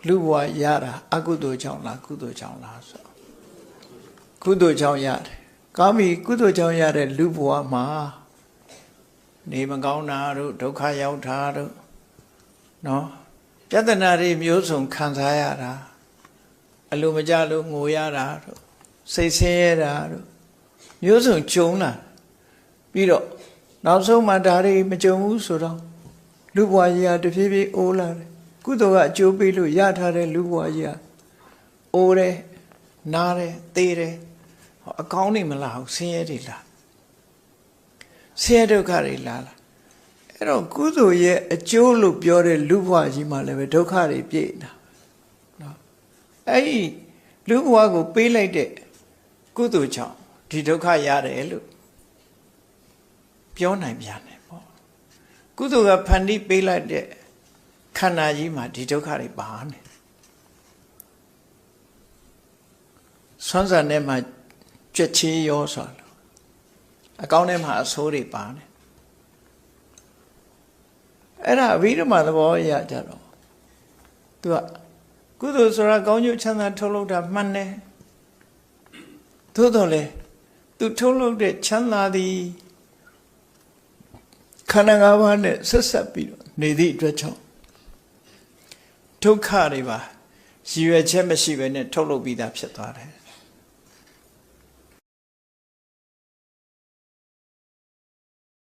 လူဘဝရတာအကုသိုလ်ကြောင့်လားကုသိုလ်ကြောင့်လားဆိုကုသိုလ်ကြောင့်ရတယ်ကောင်းပြီကုသိုလ်ကြောင့်ရတဲ့လူဘဝမှာနေမကောင်းတာတို့ဒုက္ခရောက်တာတို့နော်ပြဿနာတွေမျိုးစုံခံစားရတာအလိုမကျလို့ငိုရတာတို့စိတ်ဆင်းရဲတာတို့မျိုးစုံကြုံလာပြီးတော့နောက်ဆုံးမှဒါတွေမကြုံဘူးဆိုတော့လူဘဝကြီးဟာတဖြည်းဖြည်းအိုးလာတယ်ကုသိုလ်ကအကျိုးပေးလို့ရထားတဲ့လူဘဝကြီးဟာအိုးတယ်နားတယ်သေတယ်အကောင်းနေမလားဆင်းရဲတွေလားဆင်းရဲဒုက္ခတွေလားအဲ့တော့ကုသိုလ်ရဲ့အကျိုးလို့ပြောတဲ့လူဘဝကြီးမှာလည်းပဲဒုက္ခတွေပြည့်နေတာနော်အဲ့ဒီလူဘဝကိုပေးလိုက်တဲ့ကုသိုလ်ကြောင့်ဒီဒုက္ခရတယ်လို့ပြောနိုင်ပြန်တယ်ပေါ့ကုသိုလ်ကဖန်တီးပေးလိုက်တဲ့ခန္ဓာကြီးမှာဒီဒုက္ခတွေပါနေဆွမ်းဆန်ထဲမှာကြွက်ချေးရောဆိုလို့အကောင်းထဲမှာအဆိုးတွေပါနေအဲ့ဒါအဘိဓမ္မာသဘောအရကြတော့သူကကုသိုလ်ဆိုတာကောင်းကျိုးချမ်းသာထုတ်လုပ်တာမှန်တယ်သို့တော်လေသူထုတ်လုပ်တဲ့ချမ်းသာသည်ခန္ဓာ၅ပါးနဲ့ဆက်ဆက်ပြီးတော့နေသည့်အတွက်ကြောင့်ဒုက္ခတွေပါရည်ရွယ်ချက်မရှိဘဲနဲ့ထုတ်လုပ်ပြီးသားဖြစ်သွားတယ်